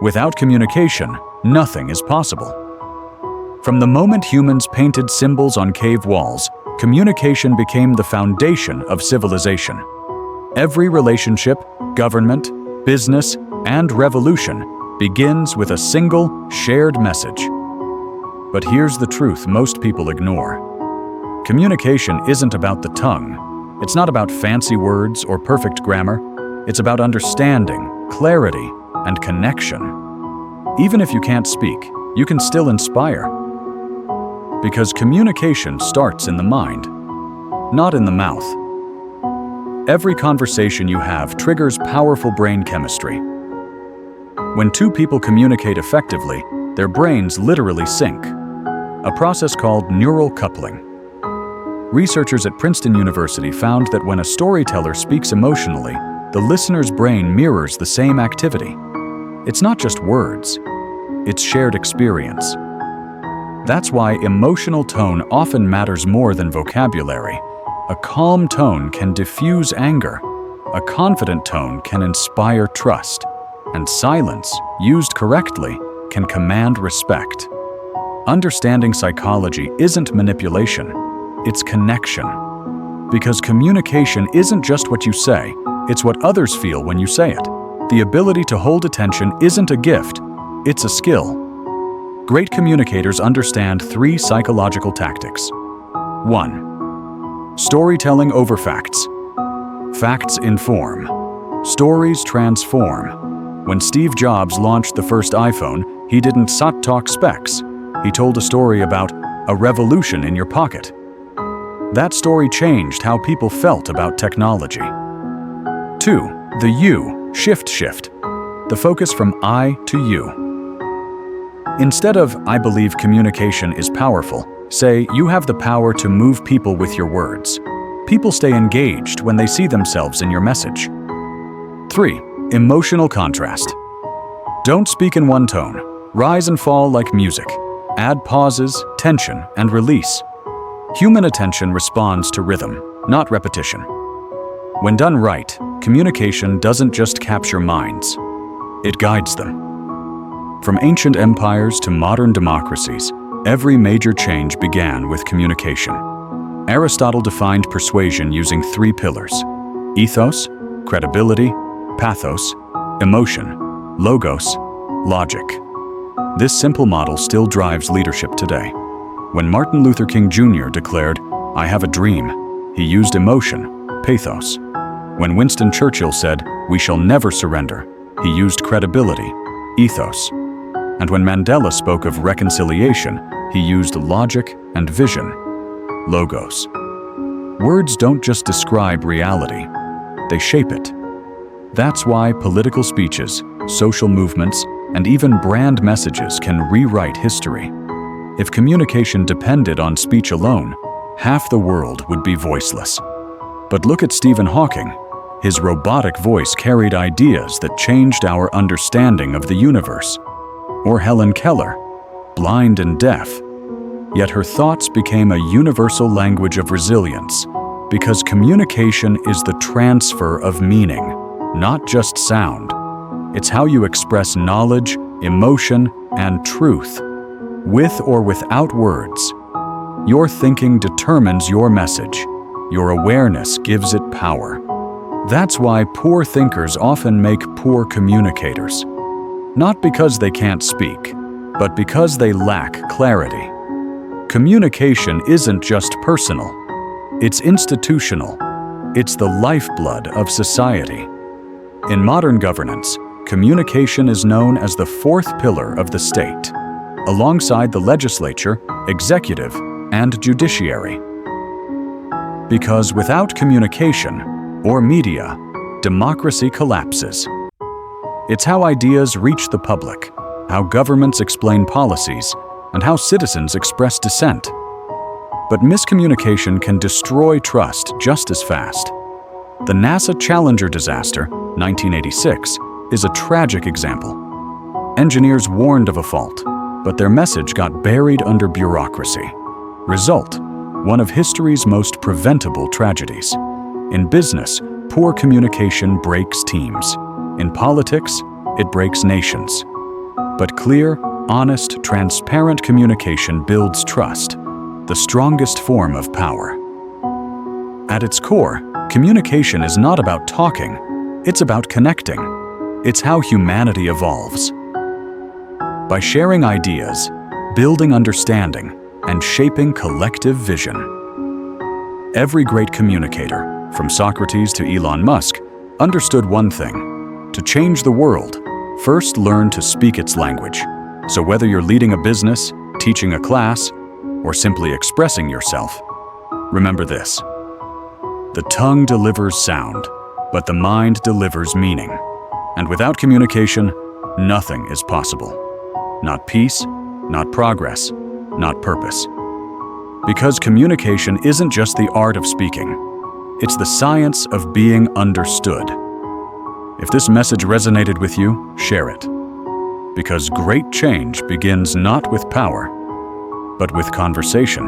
Without communication, nothing is possible. From the moment humans painted symbols on cave walls, communication became the foundation of civilization. Every relationship, government, business, and revolution begins with a single, shared message. But here's the truth most people ignore. Communication isn't about the tongue. It's not about fancy words or perfect grammar. It's about understanding, clarity, and connection. Even if you can't speak, you can still inspire. Because communication starts in the mind, not in the mouth. Every conversation you have triggers powerful brain chemistry. When two people communicate effectively, their brains literally sync, a process called neural coupling. Researchers at Princeton University found that when a storyteller speaks emotionally, the listener's brain mirrors the same activity. It's not just words, it's shared experience. That's why emotional tone often matters more than vocabulary. A calm tone can diffuse anger. A confident tone can inspire trust. And silence, used correctly, can command respect. Understanding psychology isn't manipulation, it's connection. Because communication isn't just what you say, it's what others feel when you say it. The ability to hold attention isn't a gift, it's a skill. Great communicators understand 3 psychological tactics. 1. Storytelling over facts. Facts inform. Stories transform. When Steve Jobs launched the first iPhone, he didn't talk specs. He told a story about a revolution in your pocket. That story changed how people felt about technology. 2. The you, shift. The focus from I to you. Instead of, I believe communication is powerful, say, you have the power to move people with your words. People stay engaged when they see themselves in your message. 3. Emotional contrast. Don't speak in one tone. Rise and fall like music. Add pauses, tension, and release. Human attention responds to rhythm, not repetition. When done right, communication doesn't just capture minds, it guides them. From ancient empires to modern democracies, every major change began with communication. Aristotle defined persuasion using 3 pillars: ethos, credibility, pathos, emotion, logos, logic. This simple model still drives leadership today. When Martin Luther King Jr. declared, "I have a dream," he used emotion, pathos. When Winston Churchill said, "We shall never surrender," he used credibility, ethos. And when Mandela spoke of reconciliation, he used logic and vision, logos. Words don't just describe reality, they shape it. That's why political speeches, social movements, and even brand messages can rewrite history. If communication depended on speech alone, half the world would be voiceless. But look at Stephen Hawking. His robotic voice carried ideas that changed our understanding of the universe. Or Helen Keller, blind and deaf. Yet her thoughts became a universal language of resilience, because communication is the transfer of meaning, not just sound. It's how you express knowledge, emotion, and truth, with or without words. Your thinking determines your message. Your awareness gives it power. That's why poor thinkers often make poor communicators. Not because they can't speak, but because they lack clarity. Communication isn't just personal, it's institutional. It's the lifeblood of society. In modern governance, communication is known as the 4th pillar of the state, alongside the legislature, executive, and judiciary. Because without communication, or media, democracy collapses. It's how ideas reach the public, how governments explain policies, and how citizens express dissent. But miscommunication can destroy trust just as fast. The NASA Challenger disaster, 1986, is a tragic example. Engineers warned of a fault, but their message got buried under bureaucracy. Result: one of history's most preventable tragedies. In business, poor communication breaks teams. In politics, it breaks nations. But clear, honest, transparent communication builds trust, the strongest form of power. At its core, communication is not about talking, it's about connecting. It's how humanity evolves. By sharing ideas, building understanding, and shaping collective vision. Every great communicator, from Socrates to Elon Musk, understood one thing: to change the world, first learn to speak its language. So whether you're leading a business, teaching a class, or simply expressing yourself, remember this: the tongue delivers sound, but the mind delivers meaning. And without communication, nothing is possible. Not peace, not progress, not purpose. Because communication isn't just the art of speaking, it's the science of being understood. If this message resonated with you, share it. Because great change begins not with power, but with conversation.